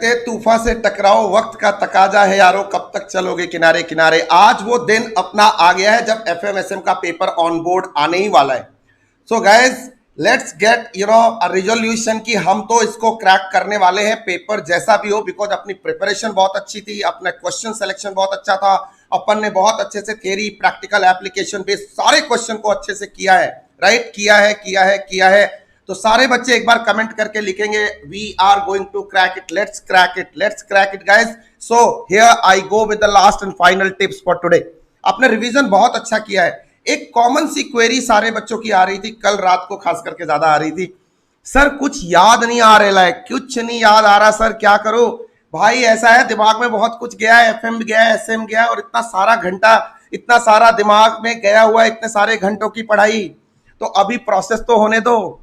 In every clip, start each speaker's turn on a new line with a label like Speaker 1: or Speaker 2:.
Speaker 1: कहते तूफा से टकराओ, वक्त का तकाजा है यारो, कब तक चलोगे किनारे किनारे। आज वो दिन अपना आ गया है जब एफएमएसएम का पेपर ऑन बोर्ड आने ही वाला है। So guys let's get resolution कि हम तो इसको क्रैक करने वाले हैं, पेपर जैसा भी हो, बिकॉज अपनी प्रिपरेशन बहुत अच्छी थी, अपना क्वेश्चन सिलेक्शन बहुत अच्छा था, अपन ने बहुत अच्छे से थियरी प्रैक्टिकल एप्लीकेशन बेस्ड सारे क्वेश्चन को अच्छे से किया है, राइट? किया है। तो सारे बच्चे एक बार कमेंट करके लिखेंगे we are going to crack it, let's crack it guys. So here I go with the last and final tips for today. आपने रिवीजन बहुत अच्छा किया है। एक कॉमन सी क्वेरी सारे बच्चों की आ रही थी, कल रात को खास करके ज्यादा आ रही थी, सर कुछ याद नहीं आ रहा है, कुछ नहीं याद आ रहा सर, क्या करो? भाई ऐसा है, दिमाग में बहुत कुछ गया है, एफएम गया है, एसएम गया है, और इतना सारा घंटा, इतना सारा दिमाग में गया हुआ है, इतने सारे घंटों की पढ़ाई, तो अभी प्रोसेस तो होने दो।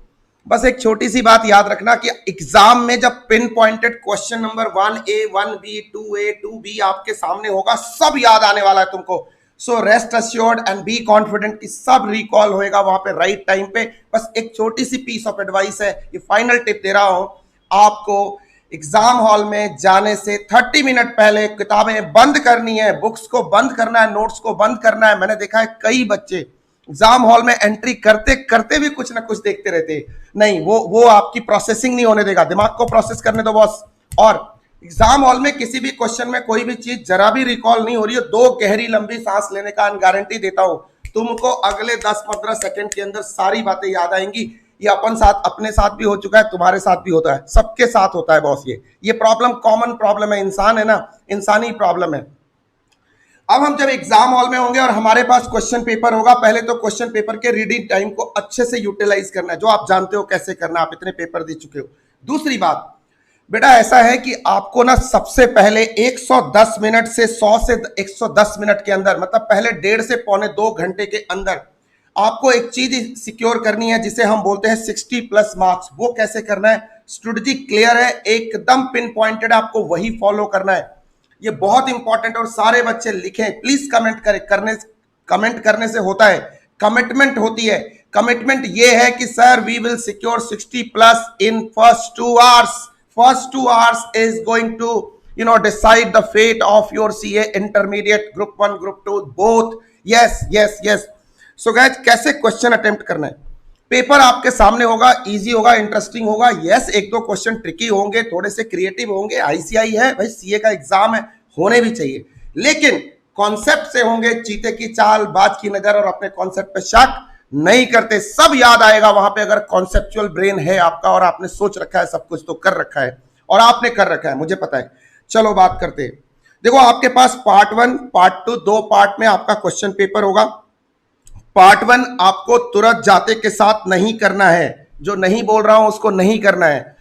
Speaker 1: बस एक छोटी सी बात याद रखना कि एग्जाम में जब pin pointed question number 1A 1B 2A 2B आपके सामने होगा, सब याद आने वाला है तुमको। So rest assured and be confident कि सब रिकॉल होएगा वहां पे राइट टाइम पे। बस एक छोटी सी पीस ऑफ एडवाइस है, ये फाइनल टिप दे रहा हूं आपको। एग्जाम हॉल में जाने से 30 मिनट पहले किताबें बंद करनी है, बुक्स को बंद करना है, नोट्स को बंद करना है। मैंने देखा है कई बच्चे एग्जाम हॉल में एंट्री करते करते भी कुछ ना कुछ देखते रहते, नहीं वो आपकी प्रोसेसिंग नहीं होने देगा, दिमाग को प्रोसेस करने दो बॉस। और एग्जाम हॉल में किसी भी क्वेश्चन में कोई भी चीज जरा भी रिकॉल नहीं हो रही है, 2 गहरी लंबी सांस लेने का गारंटी देता हूं, तुमको अगले 10-15 सेकंड के अंदर सारी बातें याद आएंगी। ये अपने साथ भी हो चुका है, तुम्हारे साथ भी होता है, सबके साथ होता है बॉस। ये प्रॉब्लम कॉमन प्रॉब्लम है, इंसान है ना, इंसानी प्रॉब्लम है। अब हम जब एग्जाम हॉल में होंगे और हमारे पास क्वेश्चन पेपर होगा, पहले तो क्वेश्चन पेपर के रीडिंग टाइम को अच्छे से यूटिलाइज करना है, जो आप जानते हो कैसे करना, आप इतने पेपर दे चुके हो। दूसरी बात बेटा ऐसा है कि आपको ना सबसे पहले 110 मिनट से 100 से 110 मिनट के अंदर, मतलब पहले 1.5 से पौने 2 घंटे के अंदर आपको एक चीज सिक्योर करनी है जिसे हम बोलते हैं 60+ मार्क्स। वो कैसे करना है? स्ट्रेटजी क्लियर है, एकदम पिन पॉइंटेड, आपको वही फॉलो करना है। ये बहुत इंपॉर्टेंट, और सारे बच्चे लिखें प्लीज, कमेंट करने से होता है, कमिटमेंट होती है। कमिटमेंट ये है कि sir we will secure 60+ in first 2 hours. First 2 hours is going to decide the fate of your CA intermediate group 1 group 2 both। yes। So guys कैसे क्वेश्चन अटेम्प्ट करना है? पेपर आपके सामने होगा, इजी होगा, इंटरेस्टिंग होगा। यस एक दो क्वेश्चन ट्रिकी होंगे, थोड़े से क्रिएटिव होंगे, आईसीआई है भाई, सीए का एग्जाम है, होने भी चाहिए, लेकिन कॉन्सेप्ट से होंगे। चीते की चाल, बाज की नजर, और अपने कॉन्सेप्ट पे शक नहीं करते, सब याद आएगा वहां पे अगर कॉन्सेप्चुअल ब्रेन है आपका और आपने सोच रखा है, सब कुछ तो कर रखा है, और आपने कर रखा है, मुझे पता है। चलो बात करते हैं। देखो आपके पास पार्ट 1 पार्ट 2 दो पार्ट में आपका क्वेश्चन पेपर होगा। पार्ट 1 आपको तुरंत जाते के साथ नहीं करना है, जो नहीं बोल रहा हूं उसको नहीं करना है।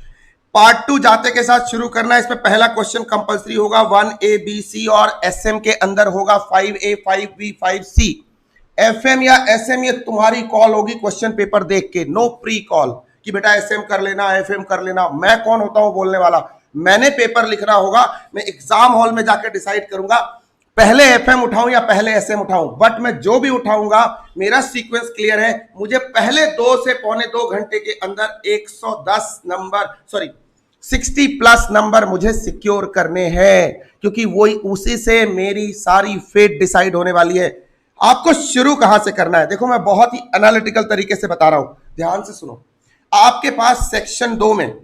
Speaker 1: पार्ट 2 जाते के साथ शुरू करना है। इसमें पहला क्वेश्चन कंपलसरी होगा 1A B C, और एसएम के अंदर होगा 5A 5B 5C। एफएम या एसएम ये तुम्हारी कॉल होगी क्वेश्चन पेपर देख के, नो प्री कॉल कि बेटा एसएम कर लेना, एफएम कर लेना। मैं कौन होता हूं बोलने वाला? मैंने पेपर लिखना होगा, मैं एग्जाम हॉल में जाकर डिसाइड करूंगा पहले एफएम उठाऊं या पहले एसएम उठाऊं। बट मैं जो भी उठाऊंगा मेरा सीक्वेंस क्लियर है, मुझे पहले 2 से पौने 2 घंटे के अंदर 60+ नंबर मुझे सिक्योर करने हैं, क्योंकि वही उसी से मेरी सारी फेट डिसाइड होने वाली है। आपको शुरू कहां से करना है? देखो मैं बहुत ही एनालिटिकल तरीके से बता रहा हूं, ध्यान से सुनो। आपके पास सेक्शन 2 में,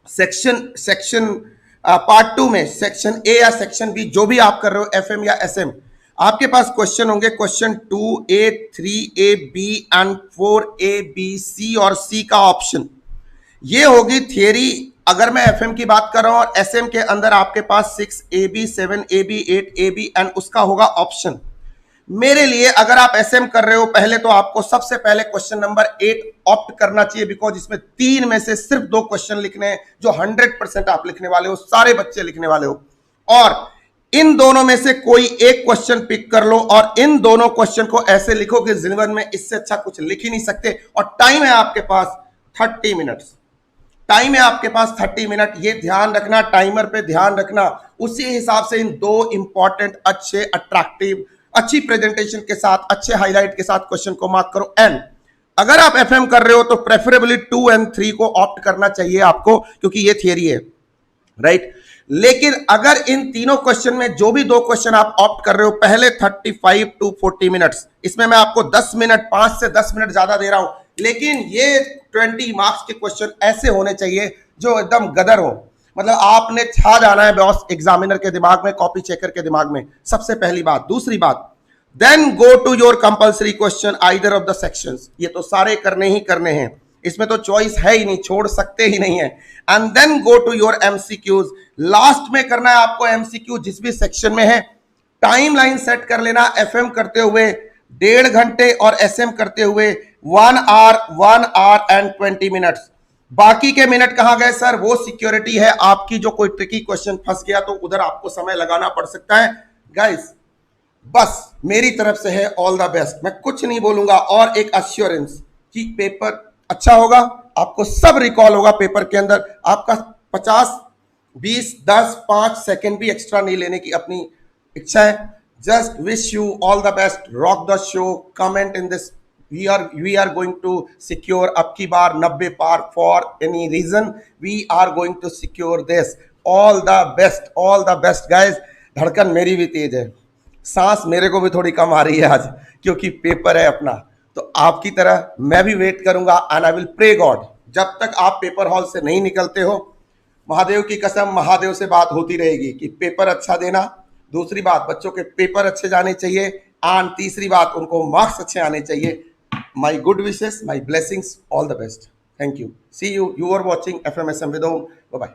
Speaker 1: सेक्शन पार्ट 2 में सेक्शन ए या सेक्शन बी, जो भी आप कर रहे हो एफएम या एसएम, आपके पास क्वेश्चन होंगे question 2A 3A B and 4A B C और C का ऑप्शन। ये होगी थियरी। अगर मैं एफएम की बात कर रहा हूं और एसएम के अंदर आपके पास 6AB 7AB 8AB एंड उसका होगा ऑप्शन। मेरे लिए अगर आप एसएम कर रहे हो, पहले तो आपको सबसे पहले क्वेश्चन नंबर 8 ऑप्ट करना चाहिए, बिकॉज इसमें 3 में से सिर्फ 2 क्वेश्चन लिखने हैं जो 100% आप लिखने वाले हो, सारे बच्चे लिखने वाले हो। और इन दोनों में से कोई एक क्वेश्चन पिक कर लो और इन दोनों क्वेश्चन को ऐसे लिखो कि जीवन में इससे अच्छा कुछ लिख ही नहीं सकते। और टाइम है आपके पास 30 मिनट, टाइम है आपके पास 30 मिनट। ये ध्यान रखना, टाइमर पे ध्यान रखना। उसी हिसाब से इन 2 इंपॉर्टेंट, अच्छे, अट्रैक्टिव, अच्छी प्रेजेंटेशन के साथ, अच्छे हाईलाइट के साथ क्वेश्चन को मार्क करो। एंड अगर आप एफएम कर रहे हो तो प्रेफरेबली 2 और 3 को ऑप्ट करना चाहिए आपको, क्योंकि ये थियरी है। राइट। लेकिन अगर इन तीनों क्वेश्चन में जो भी दो क्वेश्चन आप ऑप्ट कर रहे हो, पहले 35 टू 40 मिनट्स, इसमें मैं आपको 10 मिनट, 5 से 10 मिनट ज्यादा दे रहा हूं, लेकिन ये 20 मार्क्स के क्वेश्चन ऐसे होने चाहिए जो एकदम गदर हो, मतलब आपने छा जाना है बॉस एग्जामिनर के दिमाग में, कॉपी चेकर के दिमाग में, सबसे पहली बात। दूसरी बात, then go to your compulsory question either of the sections, ये तो सारे करने ही करने हैं, इसमें तो चॉइस है ही नहीं, छोड़ सकते ही नहीं है। And then go to your MCQs, last में करना है आपको एमसीक्यू जिस भी सेक्शन में है। टाइम लाइन सेट कर लेना, एफएम करते हुए 1.5 घंटे और एसएम करते हुए 1 आवर एंड 20 मिनट्स। बाकी के मिनट कहां गए सर? वो सिक्योरिटी है आपकी, जो कोई ट्रिकी क्वेश्चन फंस गया तो उधर आपको समय लगाना पड़ सकता है। गाइस बस मेरी तरफ से है ऑल द बेस्ट, मैं कुछ नहीं बोलूंगा, और एक अश्योरेंस कि पेपर अच्छा होगा, आपको सब रिकॉल होगा पेपर के अंदर, आपका 50, 20, 10, 5 सेकेंड भी एक्स्ट्रा नहीं लेने की अपनी इच्छा है। Just wish you all the best, rock the show, comment in this, we are going to secure अब की बार 90 पार, for any reason we are going to secure this, all the best guys। धड़कन मेरी भी तेज है, सांस मेरे को भी थोड़ी कम आ रही है आज, क्योंकि पेपर है अपना, तो आपकी तरह मैं भी वेट करूंगा। And I will pray God, जब तक आप पेपर हॉल से नहीं निकलते हो, महादेव की कसम, महादेव से बात होती रहेगी कि पेपर अच्छा देना, दूसरी बात बच्चों के पेपर अच्छे जाने चाहिए, एंड तीसरी बात उनको मार्क्स अच्छे आने चाहिए। My good wishes, my blessings, all the best, thank you, see you, you are watching FMSM with Om, bye bye.